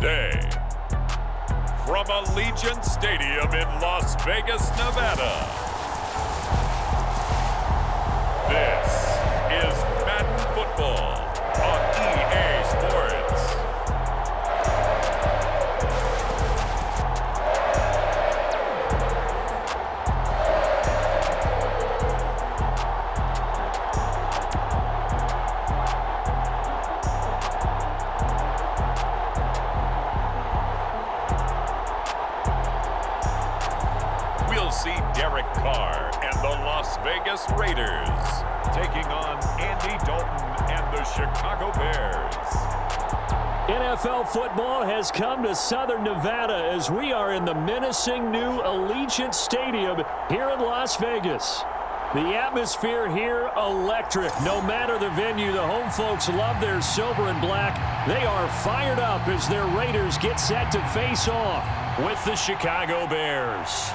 Today, from Allegiant Stadium in Las Vegas, Nevada, this is Madden Football on EA Sports. Carr and the Las Vegas Raiders taking on Andy Dalton and the Chicago Bears. NFL football has come to Southern Nevada as we are in the menacing new Allegiant Stadium here in Las Vegas. The atmosphere here electric. No matter the venue, the home folks love their silver and black. They are fired up as their Raiders get set to face off with the Chicago Bears.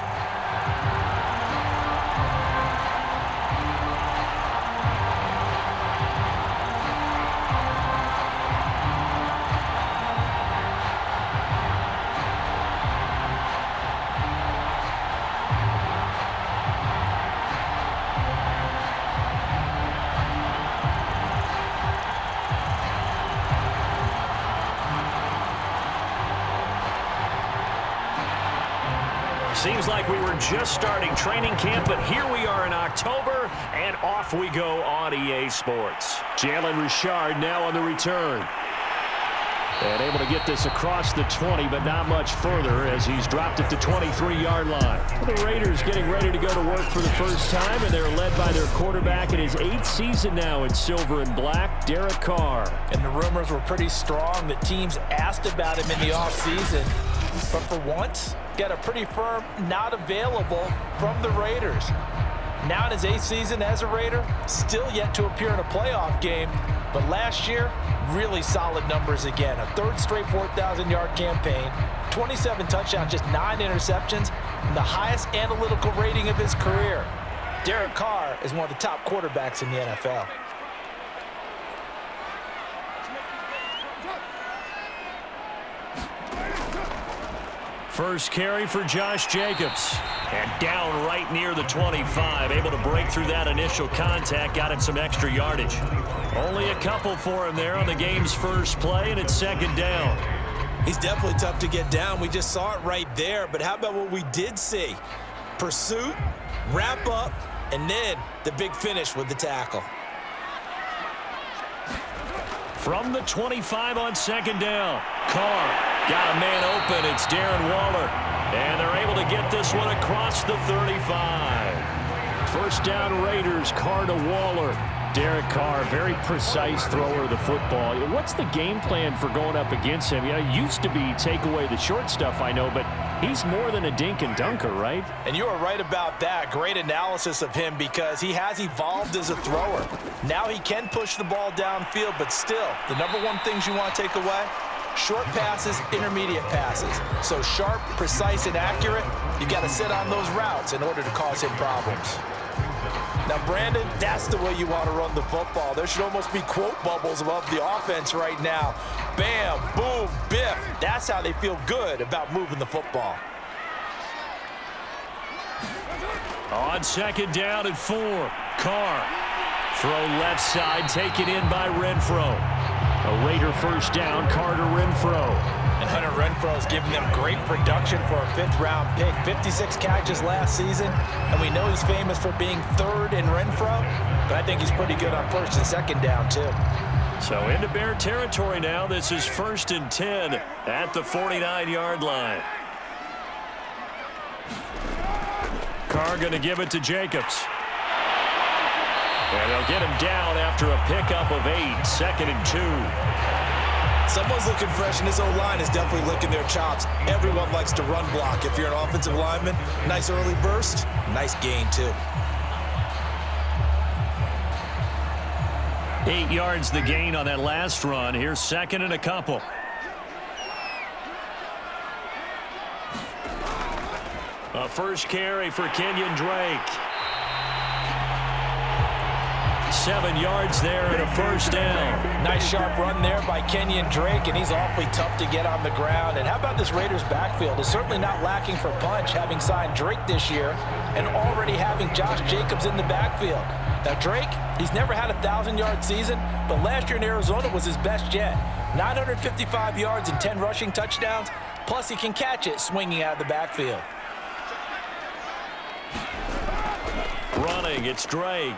Seems like we were just starting training camp, but here we are in October, and off we go on EA Sports. Jalen Richard now on the return. And able to get this across the 20, but not much further as he's dropped it to 23-yard line. The Raiders getting ready to go to work for the first time, and they're led by their quarterback in his 8th season now in silver and black, Derek Carr. And the rumors were pretty strong that teams asked about him in the offseason. But for once, got a pretty firm not available from the Raiders. Now in his 8th season as a Raider, still yet to appear in a playoff game. But last year, really solid numbers again. A 3rd straight 4,000-yard campaign, 27 touchdowns, just 9 interceptions, and the highest analytical rating of his career. Derek Carr is one of the top quarterbacks in the NFL. First carry for Josh Jacobs. And down right near the 25. Able to break through that initial contact. Got him some extra yardage. Only a couple for him there on the game's first play, and it's 2nd down. He's definitely tough to get down. We just saw it right there. But how about what we did see? Pursuit, wrap up, and then the big finish with the tackle. From the 25 on 2nd down. Carr got a man open. It's Darren Waller. And they're able to get this one across the 35. First down Raiders, Carr to Waller. Derek Carr, very precise thrower of the football. What's the game plan for going up against him? It used to be take away the short stuff, I know, but he's more than a dink and dunker, right? And you are right about that. Great analysis of him because he has evolved as a thrower. Now he can push the ball downfield, but still, the number one things you want to take away, short passes, intermediate passes. So sharp, precise, and accurate, you got to sit on those routes in order to cause him problems. Now, Brandon, that's the way you want to run the football. There should almost be quote bubbles above the offense right now. Bam, boom, biff. That's how they feel good about moving the football. On 2nd down and 4, Carr. Throw left side, taken in by Renfro. A Raider first down, Carr to Renfro. And Hunter Renfro has given them great production for a 5th-round pick. 56 catches last season, and we know he's famous for being 3rd in Renfro, but I think he's pretty good on 1st and 2nd down, too. So into Bear territory now. This is 1st and 10 at the 49-yard line. Carr going to give it to Jacobs. And they'll get him down after a pickup of 8, 2nd and 2. Someone's looking fresh, and this O-line is definitely licking their chops. Everyone likes to run block. If you're an offensive lineman, nice early burst, nice gain, too. 8 yards the gain on that last run. Here's 2nd and a couple. A first carry for Kenyon Drake. 7 yards there and a first down. Nice sharp run there by Kenyon Drake, and he's awfully tough to get on the ground. And how about this Raiders backfield? It's certainly not lacking for punch, having signed Drake this year and already having Josh Jacobs in the backfield. Now Drake, he's never had a 1,000-yard season, but last year in Arizona was his best yet. 955 yards and 10 rushing touchdowns, plus he can catch it swinging out of the backfield. Running, it's Drake.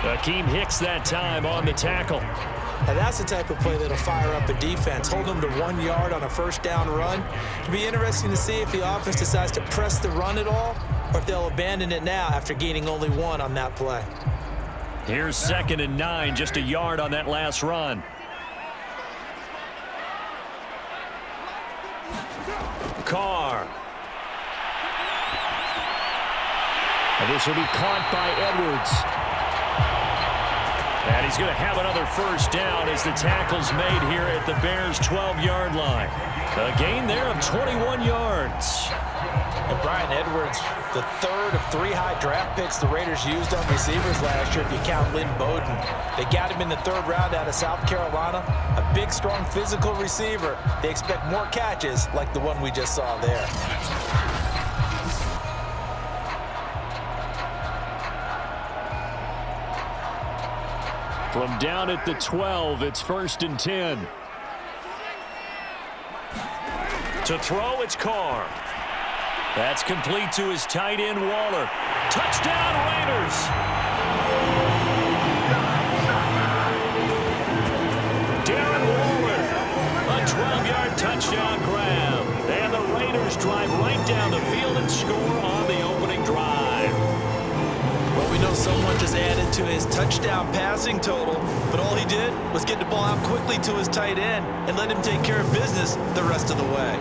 Akeem Hicks that time on the tackle. And that's the type of play that'll fire up a defense. Hold them to 1 yard on a first down run. It'll be interesting to see if the offense decides to press the run at all, or if they'll abandon it now after gaining only 1 on that play. Here's 2nd and 9, just a yard on that last run. Carr. And this will be caught by Edwards. And he's going to have another first down as the tackle's made here at the Bears' 12-yard line. A gain there of 21 yards. And Brian Edwards, the third of 3 high draft picks the Raiders used on receivers last year, if you count Lynn Bowden. They got him in the 3rd round out of South Carolina. A big, strong, physical receiver. They expect more catches like the one we just saw there. From down at the 12, it's 1st and 10. To throw, it's Carr. That's complete to his tight end, Waller. Touchdown, Raiders! Darren Waller, a 12-yard touchdown grab. And the Raiders drive right down the field and score on the opening drive. Well, we know someone just added to his touchdown passing total, but all he did was get the ball out quickly to his tight end and let him take care of business the rest of the way.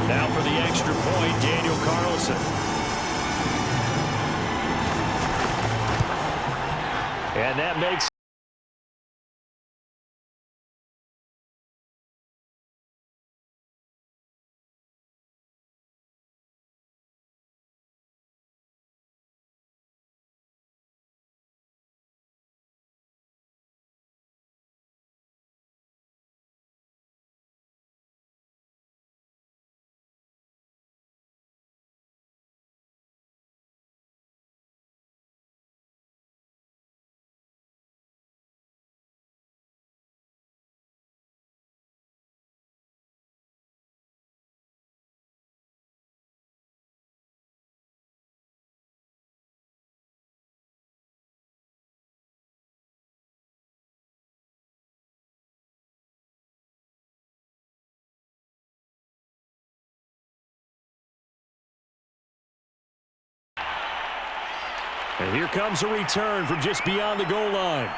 Now for the extra point, Daniel Carlson. And that makes and here comes a return from just beyond the goal line.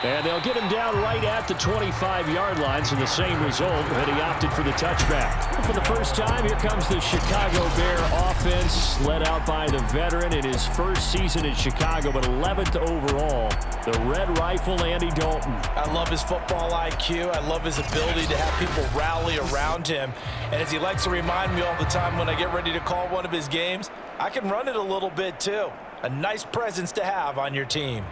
And they'll get him down right at the 25-yard line, so the same result, but he opted for the touchback. For the first time, here comes the Chicago Bear offense, led out by the veteran in his first season in Chicago, but 11th overall, the Red Rifle, Andy Dalton. I love his football IQ. I love his ability to have people rally around him. And as he likes to remind me all the time when I get ready to call one of his games, I can run it a little bit too. A nice presence to have on your team.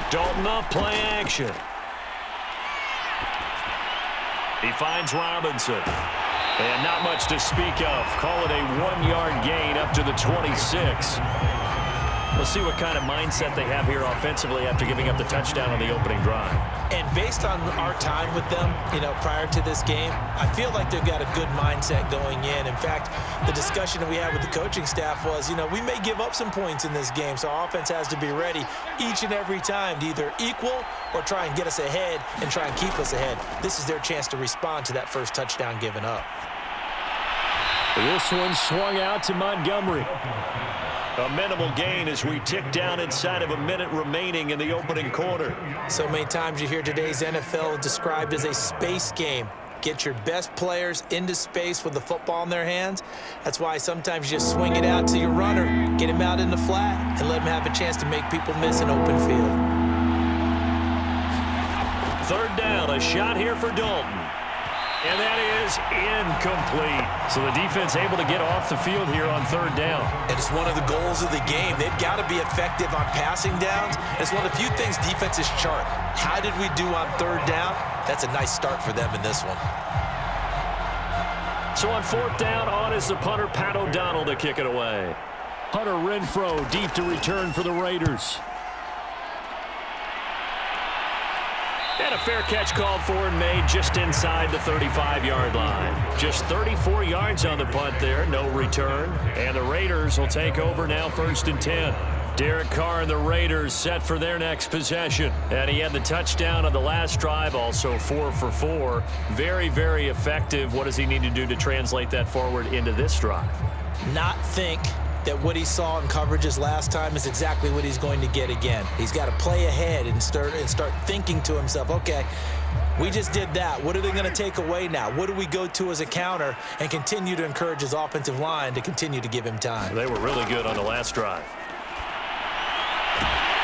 Dalton off play action. He finds Robinson. And not much to speak of. Call it a 1-yard gain up to the 26. We'll see what kind of mindset they have here offensively after giving up the touchdown on the opening drive. And based on our time with them, prior to this game, I feel like they've got a good mindset going in. In fact, the discussion that we had with the coaching staff was, we may give up some points in this game, so our offense has to be ready each and every time to either equal or try and get us ahead and try and keep us ahead. This is their chance to respond to that first touchdown given up. This one swung out to Montgomery. A minimal gain as we tick down inside of a minute remaining in the opening quarter. So many times you hear today's NFL described as a space game. Get your best players into space with the football in their hands. That's why sometimes you just swing it out to your runner, get him out in the flat, and let him have a chance to make people miss an open field. Third down, a shot here for Dalton. And that is incomplete. So the defense able to get off the field here on third down. And it's one of the goals of the game. They've got to be effective on passing downs. It's one of the few things defenses chart. How did we do on third down? That's a nice start for them in this one. So on fourth down, on is the punter, Pat O'Donnell, to kick it away. Hunter Renfrow deep to return for the Raiders. And a fair catch called for and made just inside the 35-yard line. Just 34 yards on the punt there, no return. And the Raiders will take over now, 1st and 10. Derek Carr and the Raiders set for their next possession. And he had the touchdown on the last drive, also 4 for 4. Very, very effective. What does he need to do to translate that forward into this drive? Not think that what he saw in coverages last time is exactly what he's going to get again. He's got to play ahead and start thinking to himself, okay, we just did that. What are they going to take away now? What do we go to as a counter? And continue to encourage his offensive line to continue to give him time. They were really good on the last drive.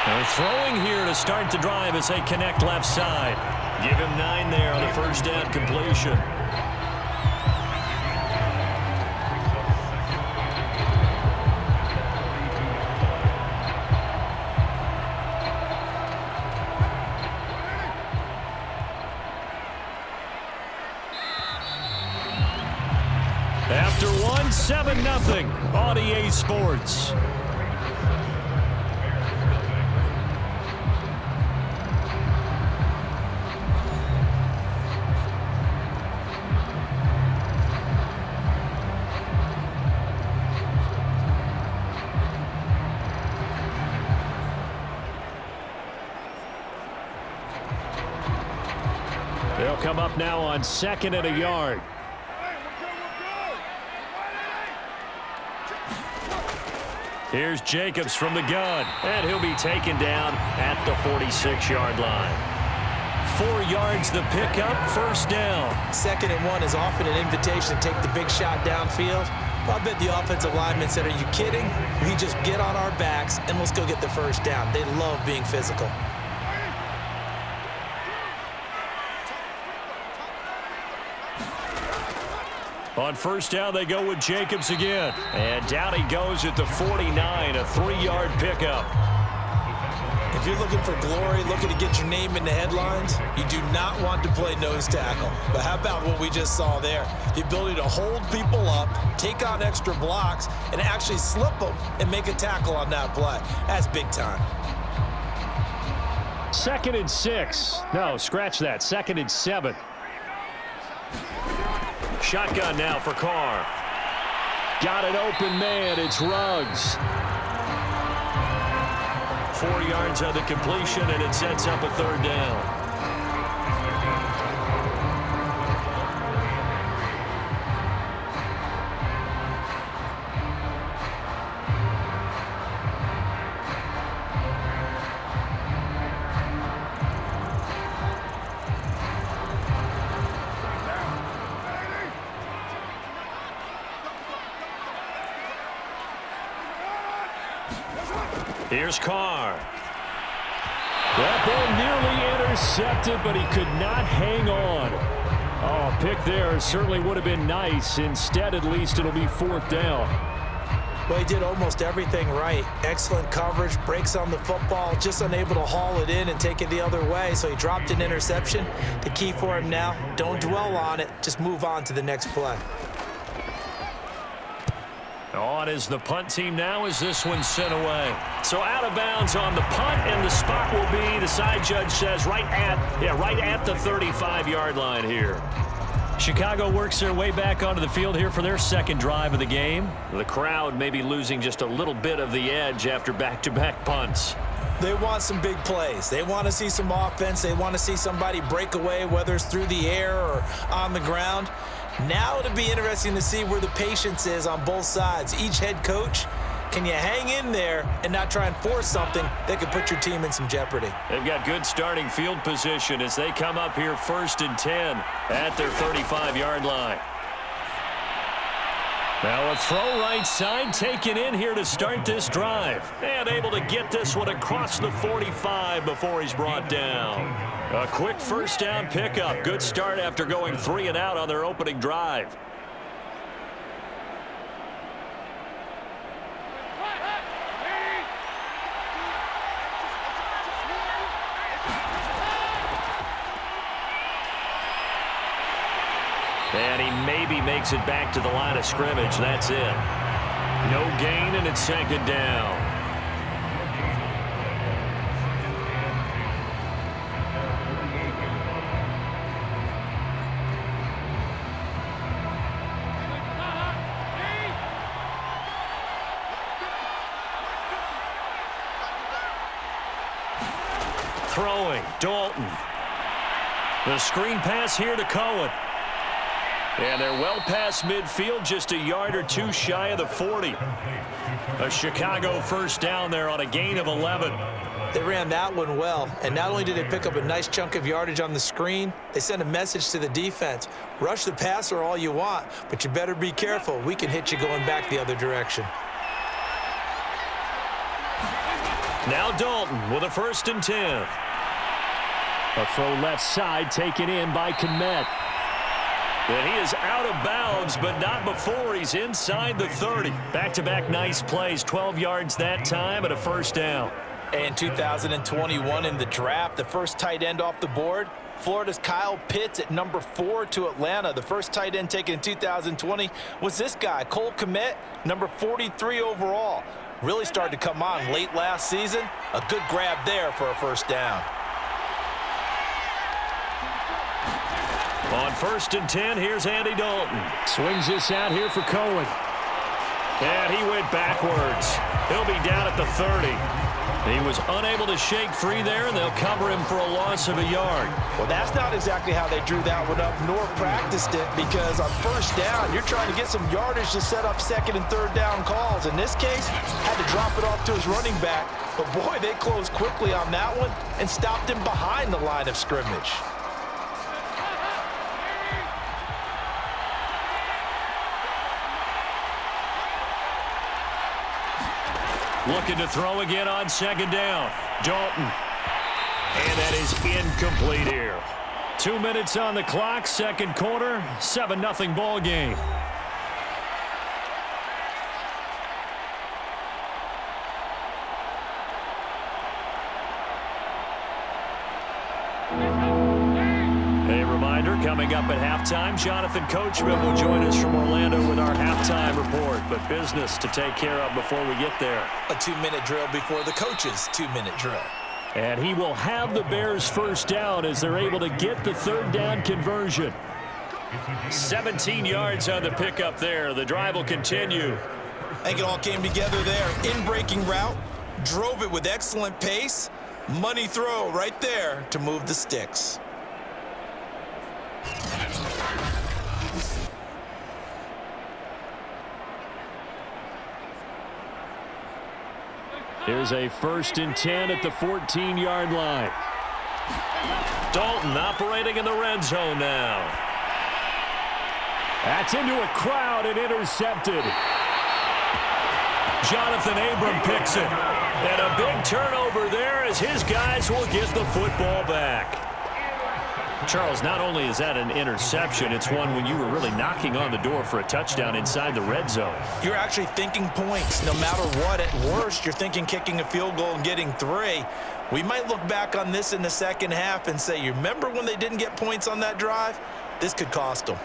They're throwing here to start the drive as they connect left side. Give him 9 there on the first down completion. After one, 7-0 on EA Sports. They'll come up now on 2nd and a yard. Here's Jacobs from the gun, and he'll be taken down at the 46-yard line. 4 yards the pickup, 1st down. 2nd and 1 is often an invitation to take the big shot downfield. Well, I bet the offensive lineman said, are you kidding? We just get on our backs and let's go get the 1st down. They love being physical. On 1st down, they go with Jacobs again. And down he goes at the 49, a 3-yard pickup. If you're looking for glory, looking to get your name in the headlines, you do not want to play nose tackle. But how about what we just saw there? The ability to hold people up, take on extra blocks, and actually slip them and make a tackle on that play. That's big time. 2nd and 6. No, scratch that. 2nd and 7. Shotgun now for Carr. Got an open man. It's Ruggs. 4 yards on the completion, and it sets up a 3rd down. Here's Carr. That ball nearly intercepted, but he could not hang on. Oh, pick there certainly would have been nice. Instead, at least, it'll be 4th down. Well, he did almost everything right. Excellent coverage, breaks on the football, just unable to haul it in and take it the other way, so he dropped an interception. The key for him now, don't dwell on it, just move on to the next play. On is the punt team now as this one's sent away. So out of bounds on the punt, and the spot will be, the side judge says, right at the 35-yard line here. Chicago works their way back onto the field here for their 2nd drive of the game. The crowd may be losing just a little bit of the edge after back-to-back punts. They want some big plays. They want to see some offense. They want to see somebody break away, whether it's through the air or on the ground. Now it'll be interesting to see where the patience is on both sides. Each head coach Can you hang in there and not try and force something that could put your team in some jeopardy? They've got good starting field position as they come up here 1st and 10 at their 35-yard line. Now a throw right side taken in here to start this drive. And able to get this one across the 45 before he's brought down. A quick first down pickup. Good start after going 3 and out on their opening drive. And he maybe makes it back to the line of scrimmage. That's it. No gain, and it's 2nd down. Throwing, Dalton. The screen pass here to Cohen. And they're well past midfield, just a yard or two shy of the 40. A Chicago first down there on a gain of 11. They ran that one well, and not only did they pick up a nice chunk of yardage on the screen, they sent a message to the defense. Rush the passer all you want, but you better be careful. We can hit you going back the other direction. Now Dalton with a 1st and 10. A throw left side taken in by Kmet. And he is out of bounds, but not before he's inside the 30. Back-to-back nice plays, 12 yards that time and a first down. And 2021 in the draft, the first tight end off the board, Florida's Kyle Pitts at number 4 to Atlanta. The first tight end taken in 2020 was this guy, Cole Kmet, number 43 overall. Really started to come on late last season. A good grab there for a first down. On 1st and 10, here's Andy Dalton. Swings this out here for Cohen. And he went backwards. He'll be down at the 30. He was unable to shake free there, and they'll cover him for a loss of a yard. Well, that's not exactly how they drew that one up, nor practiced it, because on first down, you're trying to get some yardage to set up 2nd and 3rd down calls. In this case, had to drop it off to his running back. But, boy, they closed quickly on that one and stopped him behind the line of scrimmage. Looking to throw again on 2nd down. Dalton. And that is incomplete here. 2 minutes on the clock, 2nd quarter, 7-0 ball game. Coming up at halftime, Jonathan Coachman will join us from Orlando with our halftime report. But business to take care of before we get there. A 2-minute drill before the coach's 2-minute drill. And he will have the Bears first down as they're able to get the 3rd down conversion. 17 yards on the pickup there. The drive will continue. I think it all came together there. In-breaking route, drove it with excellent pace. Money throw right there to move the sticks. Here's a 1st and 10 at the 14-yard line. Dalton operating in the red zone now. That's into a crowd and intercepted. Jonathan Abram picks it. And a big turnover there as his guys will get the football back. Charles, not only is that an interception, it's one when you were really knocking on the door for a touchdown inside the red zone. You're actually thinking points. No matter what, at worst, you're thinking kicking a field goal and getting 3. We might look back on this in the second half and say, you remember when they didn't get points on that drive? This could cost them.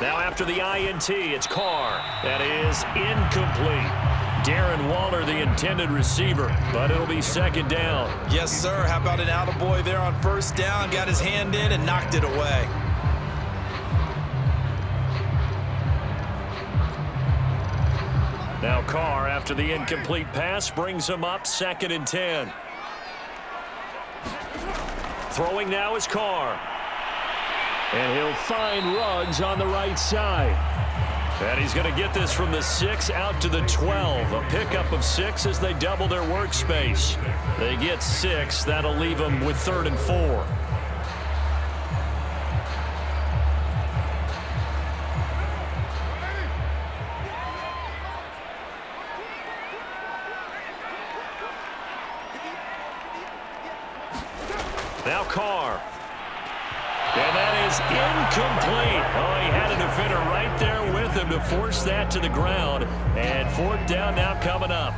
Now after the INT, it's Carr. That is incomplete. Darren Waller, the intended receiver, but it'll be second down. Yes, sir. How about an attaboy there on first down? Got his hand in and knocked it away. Now Carr, after the incomplete pass, brings him up 2nd and 10. Throwing now is Carr. And he'll find Ruggs on the right side. And he's going to get this from the 6 out to the 12. A pickup of 6 as they double their workspace. They get 6. That'll leave them with 3rd and 4. Now Carr. And that is incomplete. Oh, he had a defender right there with him to force that to the ground. And 4th down now coming up.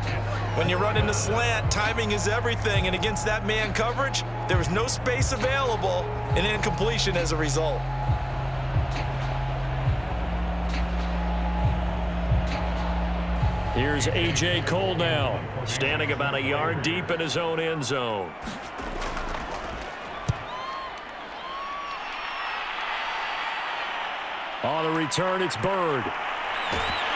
When you run into slant, timing is everything. And against that man coverage, there was no space available. An incompletion as a result. Here's A.J. Cole now, standing about a yard deep in his own end zone. On the return, it's Bird.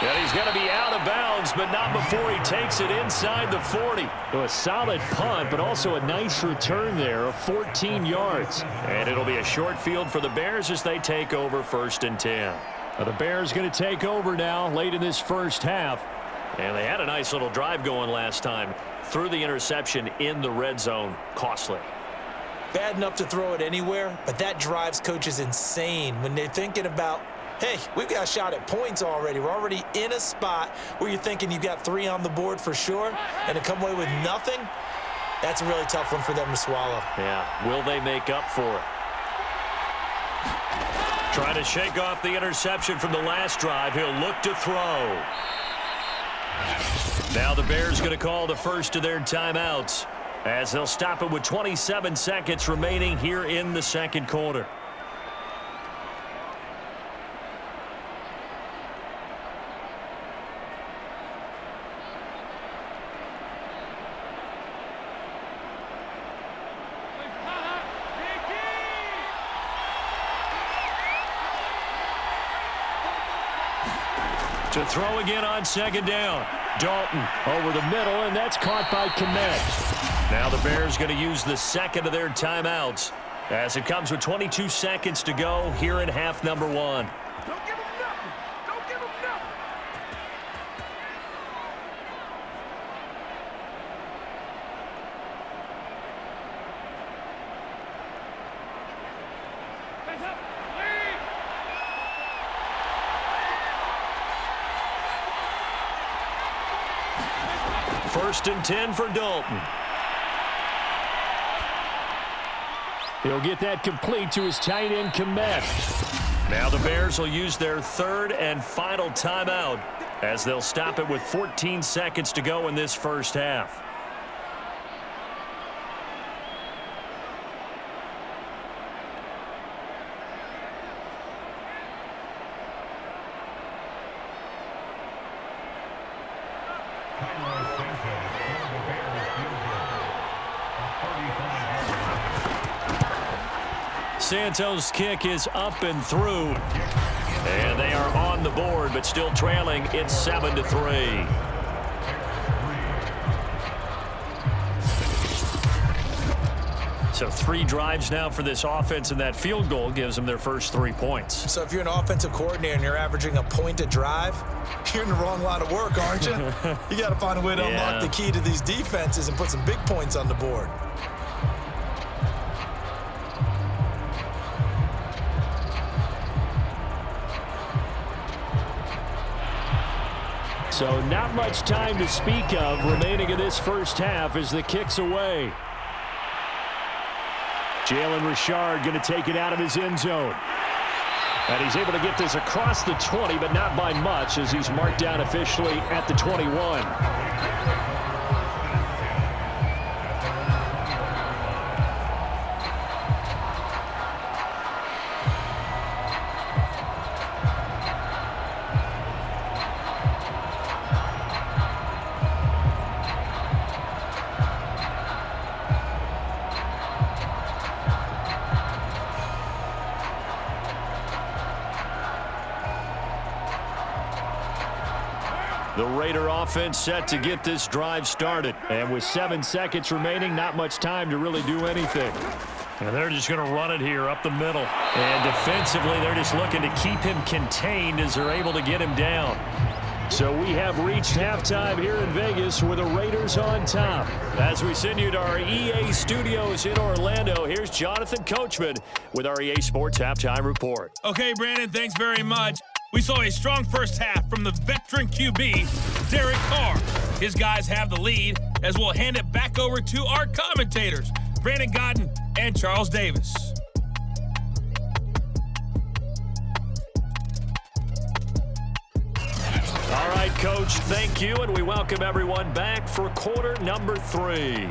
And he's going to be out of bounds, but not before he takes it inside the 40. So a solid punt, but also a nice return there of 14 yards. And it'll be a short field for the Bears as they take over 1st and 10. Now the Bears going to take over now late in this first half. And they had a nice little drive going last time. Threw the interception in the red zone. Costly. Bad enough to throw it anywhere, but that drives coaches insane when they're thinking about, hey, we've got a shot at points already. We're already in a spot where you're thinking you've got 3 on the board for sure, and to come away with nothing, that's a really tough one for them to swallow. Yeah, will they make up for it? Trying to shake off the interception from the last drive. He'll look to throw. Now the Bears going to call the first of their timeouts as they'll stop it with 27 seconds remaining here in the second quarter. To throw again on second down. Dalton over the middle, and that's caught by Kmet. Now the Bears going to use the second of their timeouts as it comes with 22 seconds to go here in half number 1. Don't give him nothing. Don't give him nothing. Face up. Lead. 1st and 10 for Dalton. He'll get that complete to his tight end, Kmet. Now the Bears will use their 3rd and final timeout as they'll stop it with 14 seconds to go in this first half. Santos' kick is up and through. And they are on the board, but still trailing. It's 7-3. So 3 drives now for this offense, and that field goal gives them their first 3 points. So if you're an offensive coordinator and you're averaging a point a drive, you're in the wrong line of work, aren't you? You got to find a way to unlock the key to these defenses and put some big points on the board. So not much time to speak of remaining in this first half as the kick's away. Jalen Richard going to take it out of his end zone. And he's able to get this across the 20, but not by much as he's marked down officially at the 21. The Raider offense set to get this drive started. And with 7 seconds remaining, not much time to really do anything. And they're just going to run it here up the middle. And defensively, they're just looking to keep him contained as they're able to get him down. So we have reached halftime here in Vegas with the Raiders on top. As we send you to our EA studios in Orlando, here's Jonathan Coachman with our EA Sports Halftime Report. Okay, Brandon, thanks very much. We saw a strong first half from the veteran QB, Derek Carr. His guys have the lead as we'll hand it back over to our commentators, Brandon Godden and Charles Davis. All right, Coach, thank you, and we welcome everyone back for quarter number 3.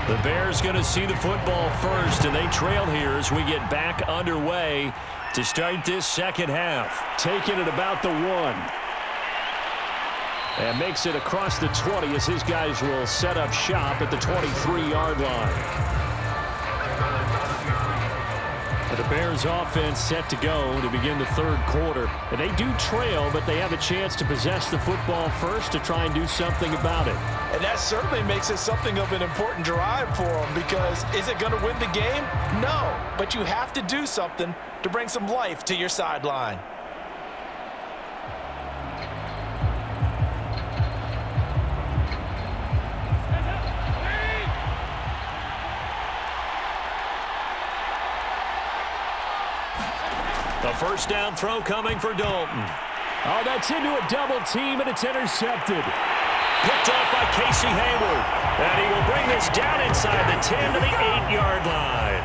The Bears going to see the football first, and they trail here as we get back underway to start this second half. Taking it about the 1. And makes it across the 20 as his guys will set up shop at the 23-yard line. The Bears offense set to go to begin the third quarter. And they do trail, but they have a chance to possess the football first to try and do something about it. And that certainly makes it something of an important drive for them, because is it going to win the game? No, but you have to do something to bring some life to your sideline. The first down throw coming for Dalton. Oh, that's into a double team, and it's intercepted. Picked off by Casey Hayward. And he will bring this down inside the 10 to the 8-yard line.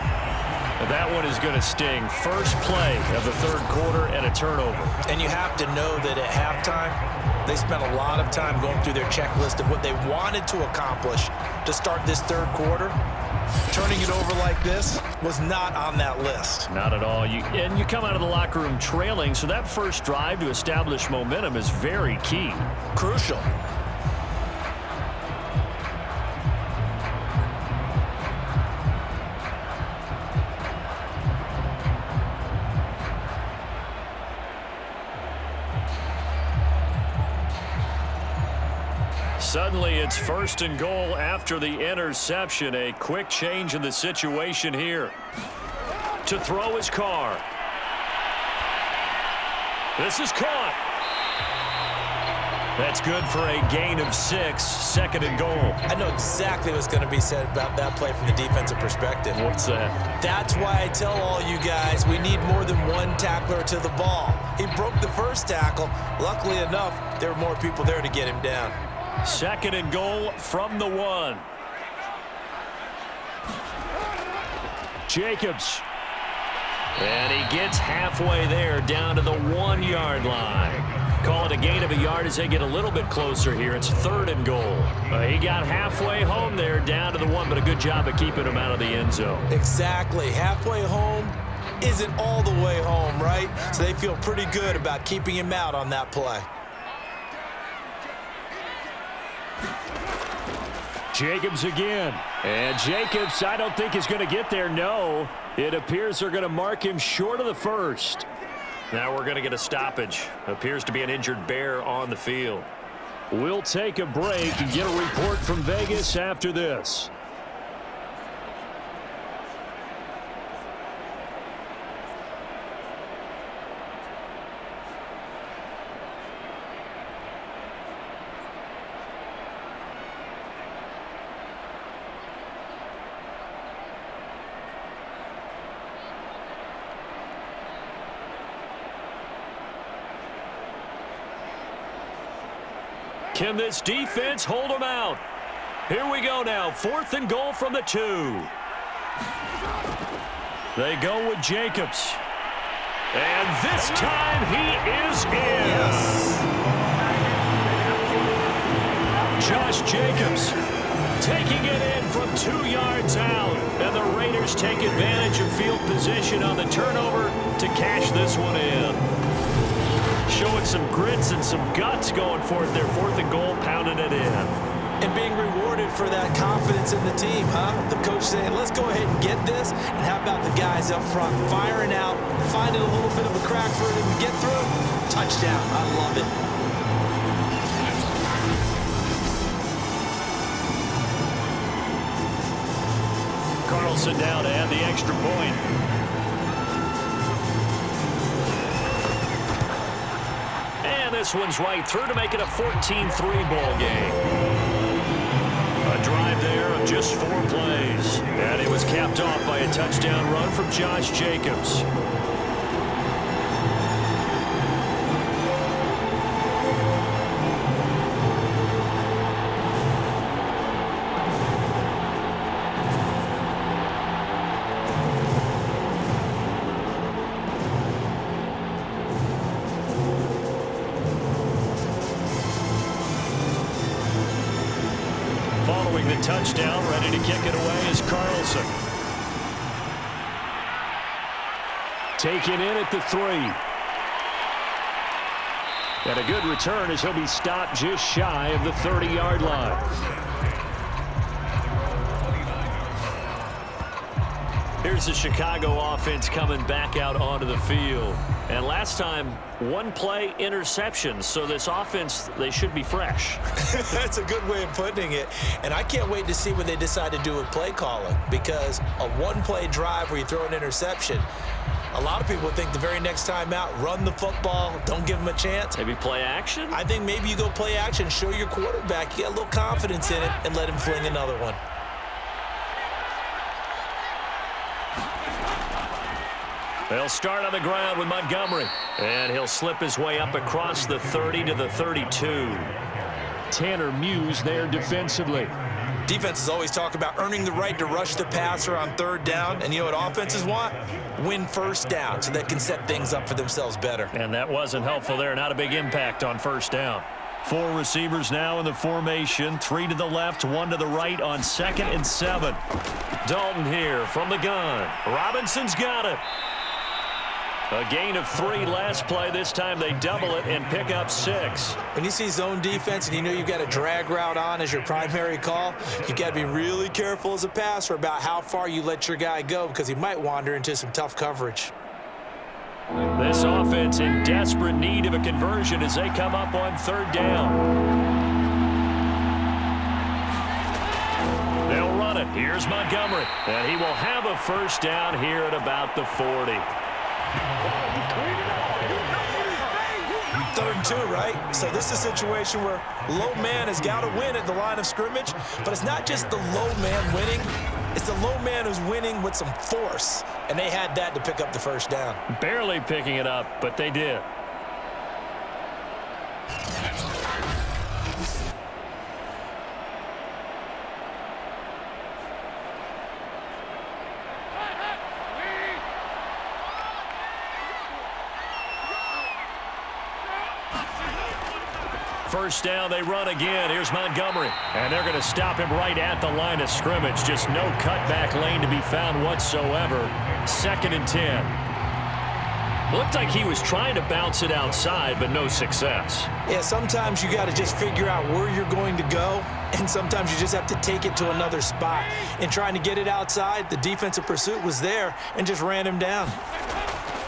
And that one is going to sting. First play of the third quarter and a turnover. And you have to know that at halftime, they spent a lot of time going through their checklist of what they wanted to accomplish to start this third quarter. Turning it over like this was not on that list. Not at all. And you come out of the locker room trailing, so that first drive to establish momentum is very key. Crucial. Suddenly, it's first and goal after the interception. A quick change in the situation here. To throw is Carr. This is caught. That's good for a gain of 6, second and goal. I know exactly what's going to be said about that play from the defensive perspective. What's that? That's why I tell all you guys we need more than one tackler to the ball. He broke the first tackle. Luckily enough, there were more people there to get him down. Second and goal from the 1. Jacobs. And he gets halfway there down to the 1-yard line. Call it a gain of a yard as they get a little bit closer here. It's third and goal. He got halfway home there down to the 1, but a good job of keeping him out of the end zone. Exactly. Halfway home isn't all the way home, right? So they feel pretty good about keeping him out on that play. Jacobs again. And Jacobs, I don't think is going to get there. No, it appears they're going to mark him short of the first. Now we're going to get a stoppage. Appears to be an injured Bear on the field. We'll take a break and get a report from Vegas after this. Can this defense hold them out? Here we go now. 4th and goal from the 2. They go with Jacobs. And this time he is in. Yes. Josh Jacobs taking it in from 2 yards out. And the Raiders take advantage of field position on the turnover to cash this one in. Showing some grits and some guts going for it. Their 4th and goal, pounding it in. And being rewarded for that confidence in the team, huh? The coach saying, let's go ahead and get this. And how about the guys up front firing out, finding a little bit of a crack for them to get through? Touchdown. I love it. Carlson down to add the extra point. And this one's right through to make it a 14-3 ball game. A drive there of just 4 plays. And it was capped off by a touchdown run from Josh Jacobs. Following the touchdown, ready to kick it away is Carlson. Taken in at the 3. And a good return as he'll be stopped just shy of the 30-yard line. Here's the Chicago offense coming back out onto the field. And last time, 1-play interception. So this offense, they should be fresh. That's a good way of putting it. And I can't wait to see what they decide to do with play calling. Because a 1-play drive where you throw an interception, a lot of people think the very next time out, run the football, don't give them a chance. Maybe play action? I think maybe you go play action, show your quarterback, you got a little confidence in it, and let him fling another one. They'll start on the ground with Montgomery. And he'll slip his way up across the 30 to the 32. Tanner Muse there defensively. Defenses always talk about earning the right to rush the passer on 3rd down. And you know what offenses want? Win 1st down so they can set things up for themselves better. And that wasn't helpful there. Not a big impact on 1st down. 4 receivers now in the formation. 3 to the left, 1 to the right on 2nd and 7. Dalton here from the gun. Robinson's got it. A gain of 3 last play. This time they double it and pick up 6. When you see zone defense and you know you've got a drag route on as your primary call, you've got to be really careful as a passer about how far you let your guy go because he might wander into some tough coverage. This offense in desperate need of a conversion as they come up on 3rd down. They'll run it. Here's Montgomery. And he will have a 1st down here at about the 40. 3rd and 2, right? So this is a situation where low man has got to win at the line of scrimmage, but it's not just the low man winning. It's the low man who's winning with some force, and they had that to pick up the 1st down. Barely picking it up, but they did. First down, they run again. Here's Montgomery. And they're going to stop him right at the line of scrimmage. Just no cutback lane to be found whatsoever. 2nd and 10. Looked like he was trying to bounce it outside, but no success. Yeah, sometimes you got to just figure out where you're going to go, and sometimes you just have to take it to another spot. In trying to get it outside, the defensive pursuit was there and just ran him down.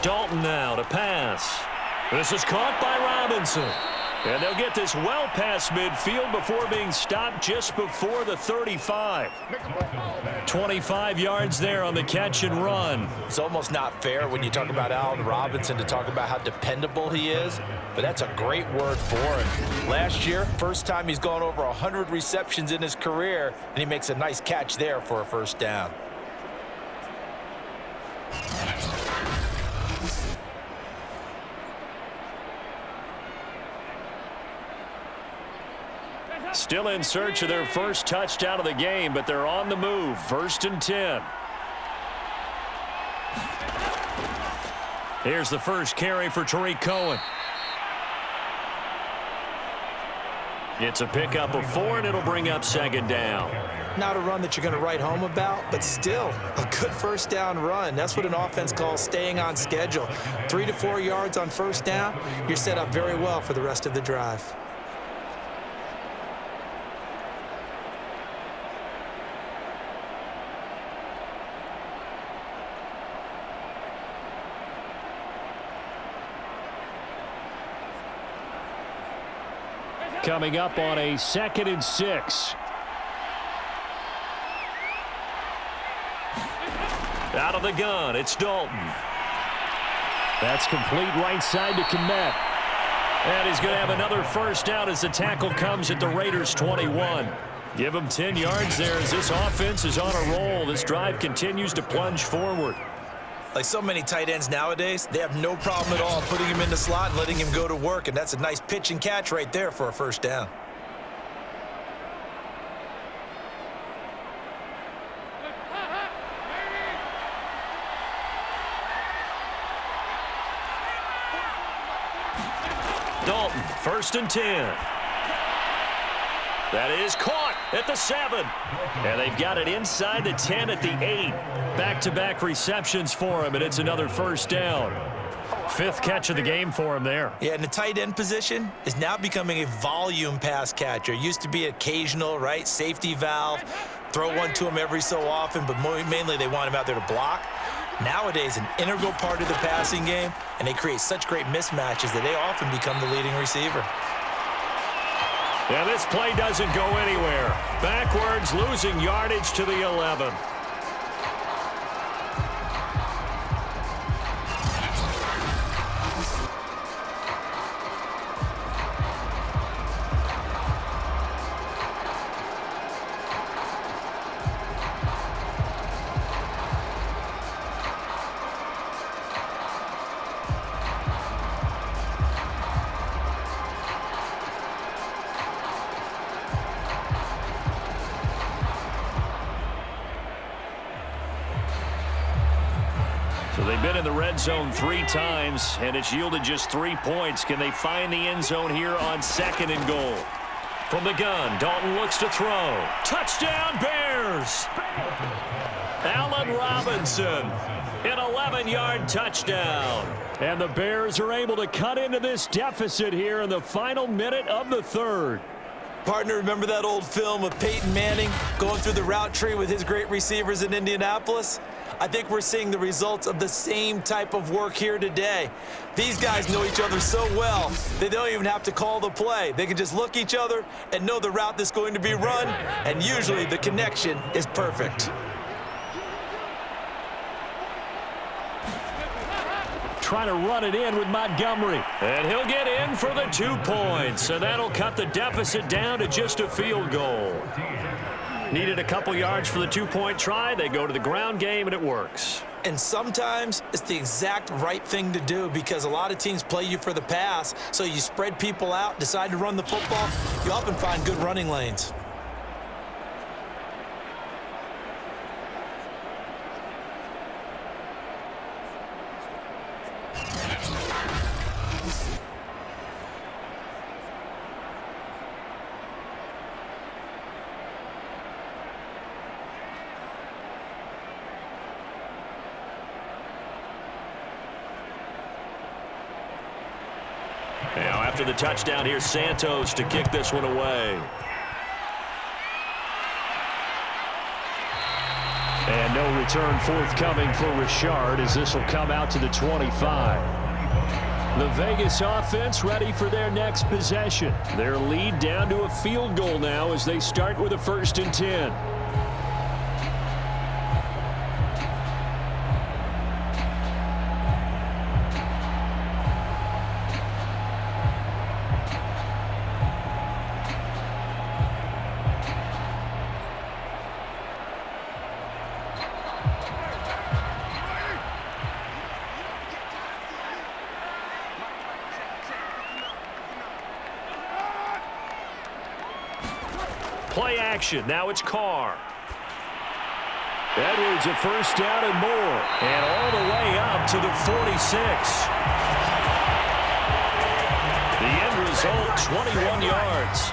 Dalton now to pass. This is caught by Robinson. And they'll get this well past midfield before being stopped just before the 35. 25 yards there on the catch and run. It's almost not fair when you talk about Allen Robinson to talk about how dependable he is, but that's a great word for him. Last year, first time he's gone over 100 receptions in his career, and he makes a nice catch there for a 1st down. Still in search of their first touchdown of the game, but they're on the move. 1st and 10. Here's the first carry for Tariq Cohen. It's a pickup of 4, and it'll bring up 2nd down. Not a run that you're going to write home about, but still a good 1st down run. That's what an offense calls staying on schedule. 3 to 4 yards on 1st down, you're set up very well for the rest of the drive. Coming up on a 2nd and 6. Out of the gun, it's Dalton. That's complete right side to Kmet. And he's going to have another 1st down as the tackle comes at the Raiders' 21. Give him 10 yards there as this offense is on a roll. This drive continues to plunge forward. Like so many tight ends nowadays, they have no problem at all putting him in the slot and letting him go to work, and that's a nice pitch and catch right there for a 1st down. Dalton, 1st and 10. That is caught at the 7. And they've got it inside the 10 at the 8. Back-to-back receptions for him, and it's another 1st down. 5th catch of the game for him there. Yeah, and the tight end position is now becoming a volume pass catcher. It used to be occasional, right? Safety valve. Throw one to him every so often, but mainly they want him out there to block. Nowadays, an integral part of the passing game, and they create such great mismatches that they often become the leading receiver. And this play doesn't go anywhere. Backwards, losing yardage to the 11. So they've been in the red zone 3 times, and it's yielded just 3 points. Can they find the end zone here on 2nd and goal? From the gun, Dalton looks to throw. Touchdown, Bears! Allen Robinson, an 11-yard touchdown. And the Bears are able to cut into this deficit here in the final minute of the 3rd. Partner, remember that old film of Peyton Manning going through the route tree with his great receivers in Indianapolis? I think we're seeing the results of the same type of work here today. These guys know each other so well, they don't even have to call the play. They can just look each other and know the route that's going to be run, and usually the connection is perfect. Trying to run it in with Montgomery. And he'll get in for the 2 points, and that'll cut the deficit down to just a field goal. Needed a couple yards for the 2-point try. They go to the ground game, and it works. And sometimes it's the exact right thing to do because a lot of teams play you for the pass, so you spread people out, decide to run the football. You often find good running lanes. Now after the touchdown, here's Santos to kick this one away. And no return forthcoming for Richard as this will come out to the 25. The Vegas offense ready for their next possession. Their lead down to a field goal now as they start with a 1st and 10. Play action. Now it's Carr. Edwards at first down and more. And all the way up to the 46. The end result, 21 yards.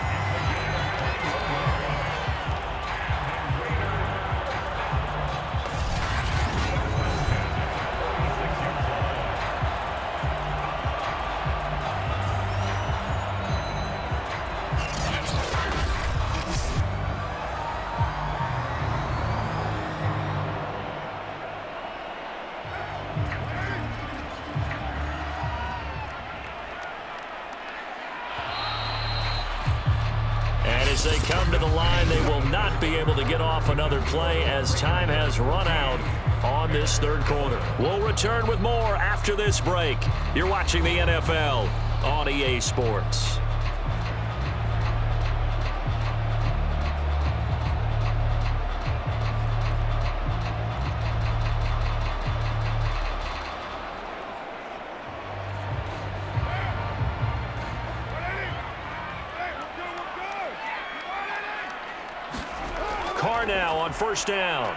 As they come to the line, they will not be able to get off another play as time has run out on this third quarter. We'll return with more after this break. You're watching the NFL on EA Sports. Carr now on first down.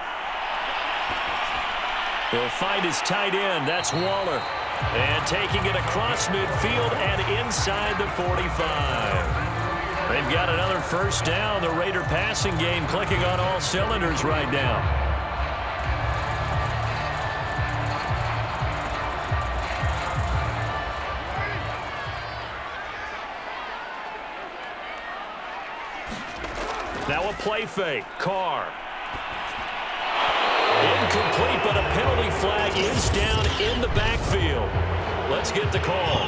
He'll find his tight end. That's Waller. And taking it across midfield and inside the 45. They've got another first down. The Raider passing game clicking on all cylinders right now. Now a play fake. Carr. Incomplete, but a penalty flag is down in the backfield. Let's get the call.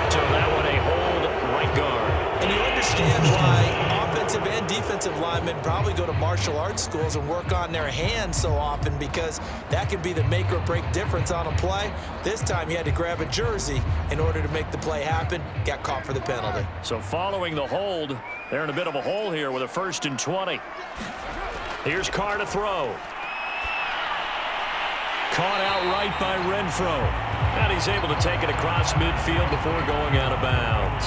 So that one a hold right guard. And you understand why offensive and defensive linemen probably go to martial arts schools and work on their hands so often, because that can be the make or break difference on a play. This time he had to grab a jersey in order to make the play happen. Got caught for the penalty. So following the hold, they're in a bit of a hole here with a 1st and 20. Here's Carr to throw. Caught outright by Renfro. And he's able to take it across midfield before going out of bounds.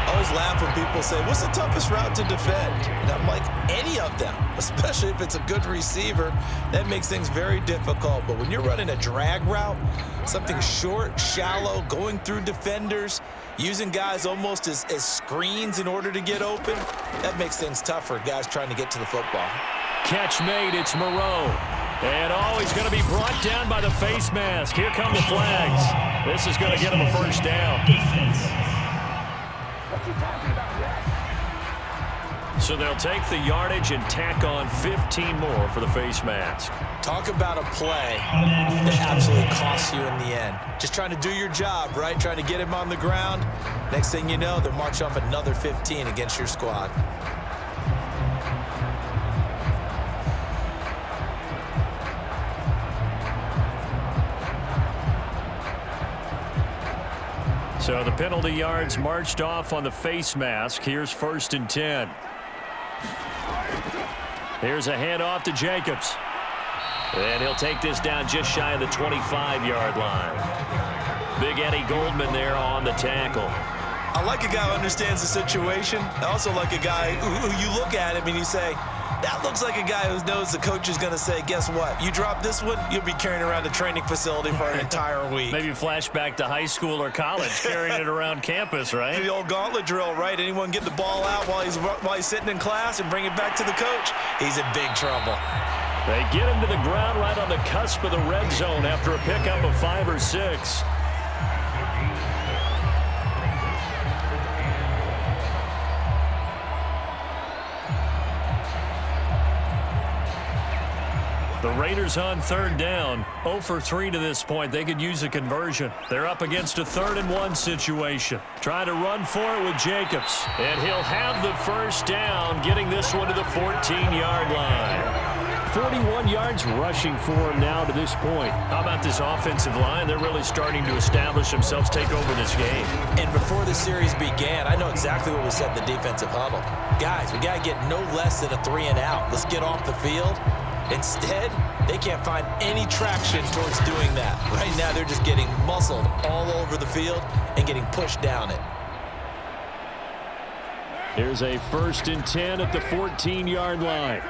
I always laugh when people say, what's the toughest route to defend? And I'm like, any of them, especially if it's a good receiver. That makes things very difficult. But when you're running a drag route, something short, shallow, going through defenders, using guys almost as screens in order to get open, that makes things tough for guys trying to get to the football. Catch made. It's Moreau. And he's going to be brought down by the face mask. Here come the flags. This is going to get him a first down. So they'll take the yardage and tack on 15 more for the face mask. Talk about a play that absolutely costs you in the end. Just trying to do your job, right? Trying to get him on the ground. Next thing you know, they'll march off another 15 against your squad. So the penalty yards marched off on the face mask. Here's 1st and 10. Here's a handoff to Jacobs. And he'll take this down just shy of the 25-yard line. Big Eddie Goldman there on the tackle. I like a guy who understands the situation. I also like a guy who you look at him and you say, that looks like a guy who knows the coach is going to say, guess what? You drop this one, you'll be carrying around the training facility for an entire week. Maybe flashback to high school or college, carrying it around campus, right? The old gauntlet drill, right? Anyone get the ball out while he's sitting in class and bring it back to the coach? He's in big trouble. They get him to the ground right on the cusp of the red zone after a pickup of 5 or 6. The Raiders on 3rd down, 0 for 3 to this point. They could use a conversion. They're up against a 3rd and 1 situation. Trying to run for it with Jacobs. And he'll have the first down, getting this one to the 14-yard line. 41 yards rushing for him now to this point. How about this offensive line? They're really starting to establish themselves, take over this game. And before the series began, I know exactly what we said in the defensive huddle. Guys, we got to get no less than a 3 and out. Let's get off the field. Instead, they can't find any traction towards doing that. Right now, they're just getting muscled all over the field and getting pushed down it. Here's a 1st and 10 at the 14-yard line.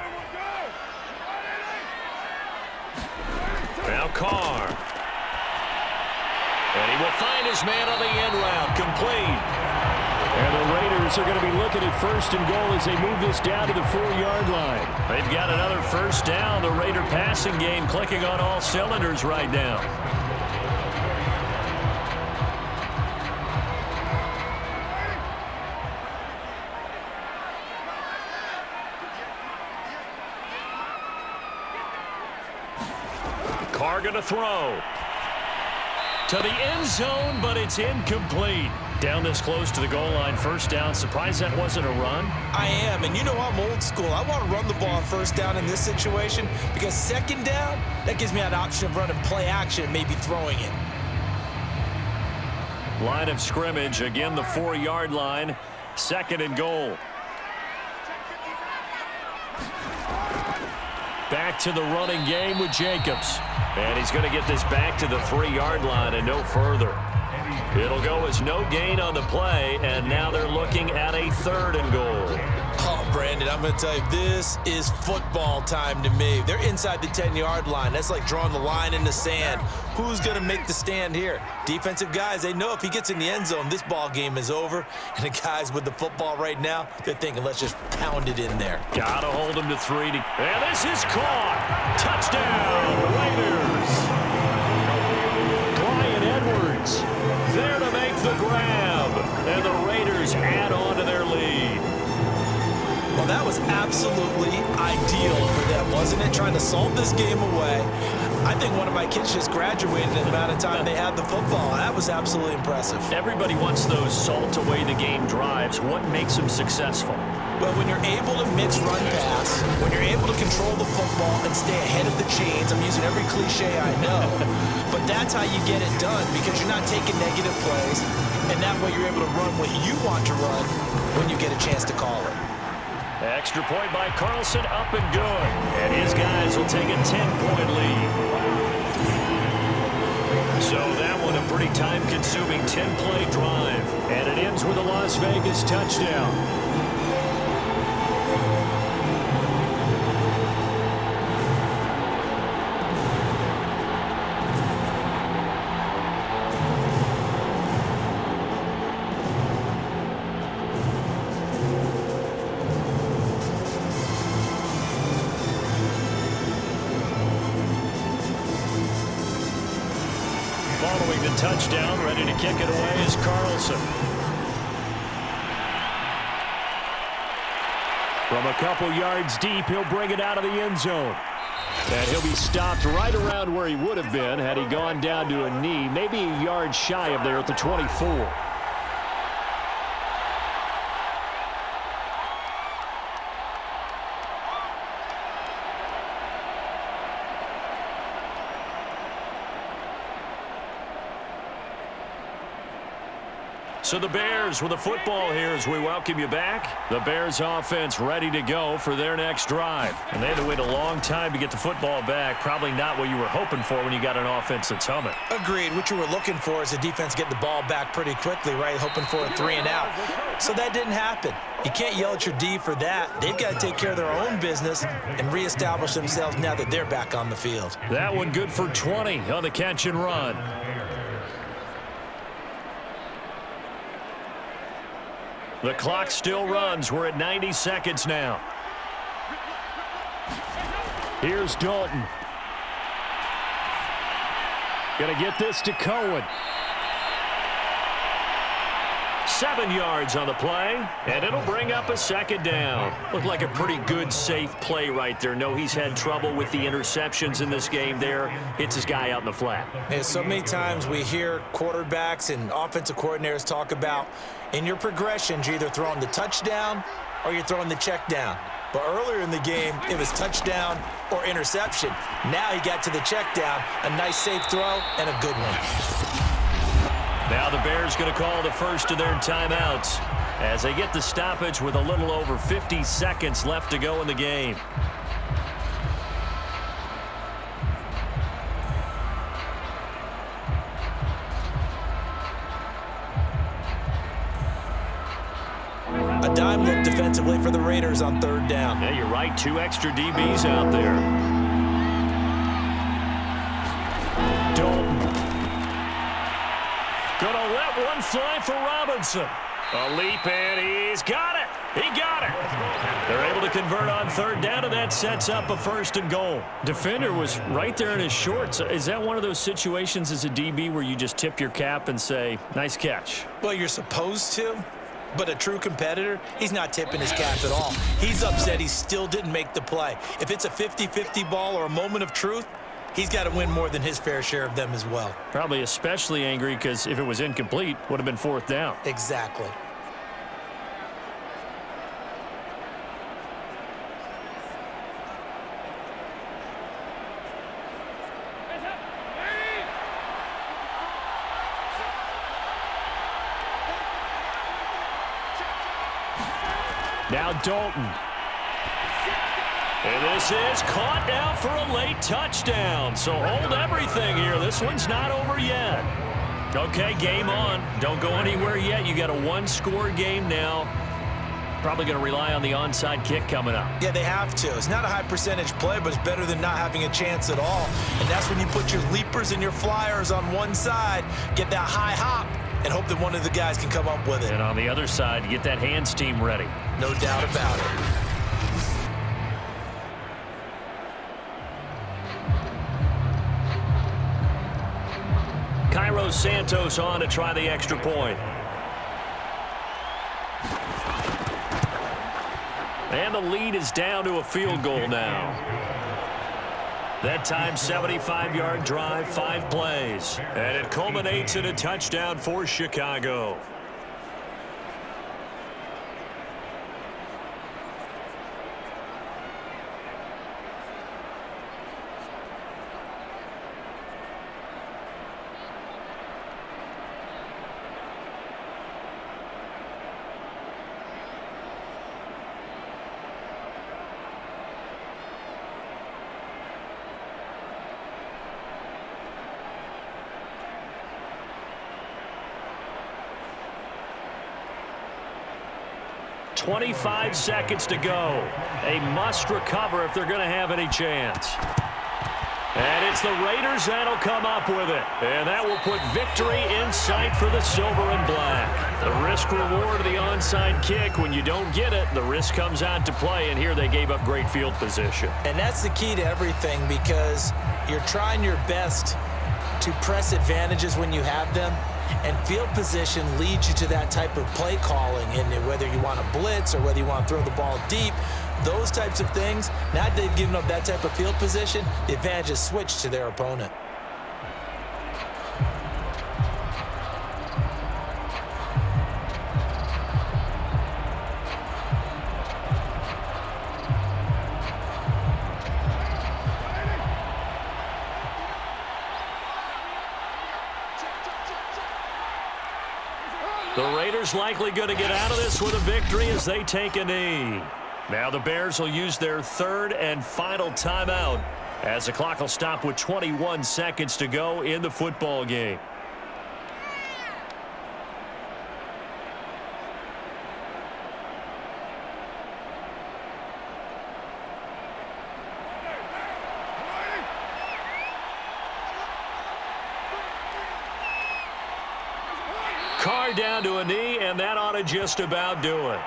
Now Carr. And he will find his man on the end route, complete. And the Raiders are going to be looking at 1st and goal as they move this down to the 4-yard line. They've got another 1st down. The Raider passing game clicking on all cylinders right now. Carr going to throw to the end zone, but it's incomplete. Down this close to the goal line, 1st down. Surprised that wasn't a run? I am, and you know I'm old school. I want to run the ball on 1st down in this situation because 2nd down, that gives me an option of running play action, maybe throwing it. Line of scrimmage, again the 4-yard line, 2nd and goal. Back to the running game with Jacobs. And he's going to get this back to the 3-yard line and no further. It'll go as no gain on the play, and now they're looking at a 3rd and goal. Oh, Brandon, I'm going to tell you, this is football time to me. They're inside the 10-yard line. That's like drawing the line in the sand. Who's going to make the stand here? Defensive guys, they know if he gets in the end zone, this ball game is over. And the guys with the football right now, they're thinking, let's just pound it in there. Got to hold him to 3. And this is caught. Touchdown, Raiders. There to make the grab, and the Raiders add on to their lead. Well, that was absolutely ideal for them, wasn't it? Trying to solve this game away. I think one of my kids just graduated in the amount of time they had the football. That was absolutely impressive. Everybody wants those salt-away-the-game drives. What makes them successful? Well, when you're able to mix run pass, when you're able to control the football and stay ahead of the chains, I'm using every cliche I know, but that's how you get it done because you're not taking negative plays, and that way you're able to run what you want to run when you get a chance to call it. Extra point by Carlson, up and good. And his guys will take a 10-point lead. So that one a pretty time-consuming 10-play drive. And it ends with a Las Vegas touchdown. Following the touchdown, ready to kick it away is Carlson. From a couple yards deep, he'll bring it out of the end zone. And he'll be stopped right around where he would have been had he gone down to a knee, maybe a yard shy of there at the 24. So the Bears with the football here as we welcome you back. The Bears offense ready to go for their next drive. And they had to wait a long time to get the football back. Probably not what you were hoping for when you got an offense that's humming. Agreed. What you were looking for is the defense getting the ball back pretty quickly, right? Hoping for a 3 and out. So that didn't happen. You can't yell at your D for that. They've got to take care of their own business and reestablish themselves now that they're back on the field. That one good for 20 on the catch and run. The clock still runs. We're at 90 seconds now. Here's Dalton. Gonna get this to Cohen. 7 yards on the play, and it'll bring up a 2nd down. Looked like a pretty good, safe play right there. No, he's had trouble with the interceptions in this game there. Hits his guy out in the flat. And so many times we hear quarterbacks and offensive coordinators talk about in your progressions, you're either throwing the touchdown or you're throwing the check down. But earlier in the game, it was touchdown or interception. Now he got to the check down, a nice safe throw, and a good one. Now the Bears going to call the first of their timeouts as they get the stoppage with a little over 50 seconds left to go in the game. dime look defensively for the Raiders on third down. Yeah, you're right. 2 extra DBs out there. Dalton. Gonna let one fly for Robinson. A leap, and he's got it. He got it. They're able to convert on third down, and that sets up a 1st and goal. Defender was right there in his shorts. Is that one of those situations as a DB where you just tip your cap and say, nice catch? Well, you're supposed to, but a true competitor, he's not tipping his cap at all. He's upset he still didn't make the play. If it's a 50-50 ball or a moment of truth, he's got to win more than his fair share of them as well. Probably especially angry because if it was incomplete, would have been 4th down. Exactly. Now Dalton. And this is caught down for a late touchdown. So hold everything here. This one's not over yet. Okay, game on. Don't go anywhere yet. You got a 1-score game now. Probably going to rely on the onside kick coming up. Yeah, they have to. It's not a high percentage play, but it's better than not having a chance at all. And that's when you put your leapers and your flyers on one side, get that high hop, and hope that one of the guys can come up with it. And on the other side, get that hands team ready. No doubt about it. Cairo Santos on to try the extra point. And the lead is down to a field goal now. That time, 75-yard drive, 5 plays. And it culminates in a touchdown for Chicago. .25 seconds to go. A must recover if they're going to have any chance. And it's the Raiders that'll come up with it. And that will put victory in sight for the silver and black. The risk reward of the onside kick. When you don't get it, the risk comes out to play. And here they gave up great field position. And that's the key to everything, because you're trying your best to press advantages when you have them. And field position leads you to that type of play calling, and whether you want to blitz or whether you want to throw the ball deep, those types of things. Now that they've given up that type of field position, the advantage is switched to their opponent. The Raiders likely going to get out of this with a victory as they take a knee. Now the Bears will use their 3rd and final timeout as the clock will stop with 21 seconds to go in the football game. Carr down to a knee, and that ought to just about do it.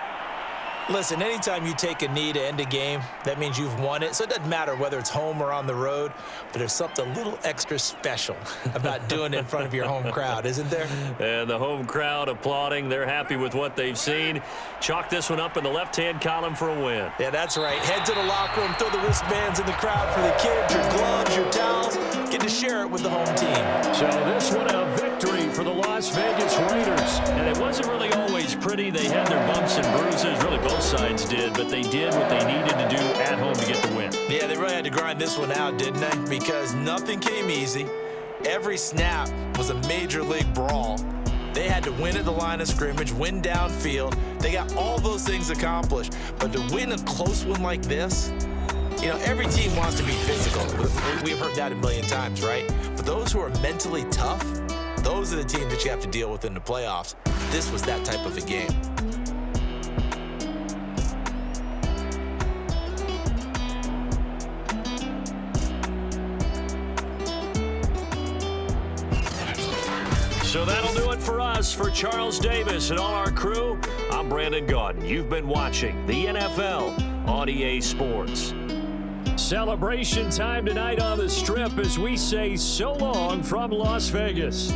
Listen, anytime you take a knee to end a game, that means you've won it. So it doesn't matter whether it's home or on the road, but there's something a little extra special about doing it in front of your home crowd, isn't there? And the home crowd applauding. They're happy with what they've seen. Chalk this one up in the left-hand column for a win. Yeah, that's right. Head to the locker room, throw the wristbands in the crowd for the kids, your gloves, your towels. Get to share it with the home team. So this one a victory for the Las Vegas Raiders. And it wasn't really always pretty. They had their bumps and bruises. Really, both sides did, but they did what they needed to do at home to get the win. Yeah, they really had to grind this one out, didn't they? Because nothing came easy. Every snap was a major league brawl. They had to win at the line of scrimmage, win downfield. They got all those things accomplished. But to win a close one like this, you know, every team wants to be physical. We've heard that a million times, right? But those who are mentally tough, those are the teams that you have to deal with in the playoffs. This was that type of a game. So that'll do it for us. For Charles Davis and all our crew, I'm Brandon Gaudin. You've been watching the NFL on EA Sports. Celebration time tonight on the Strip as we say so long from Las Vegas.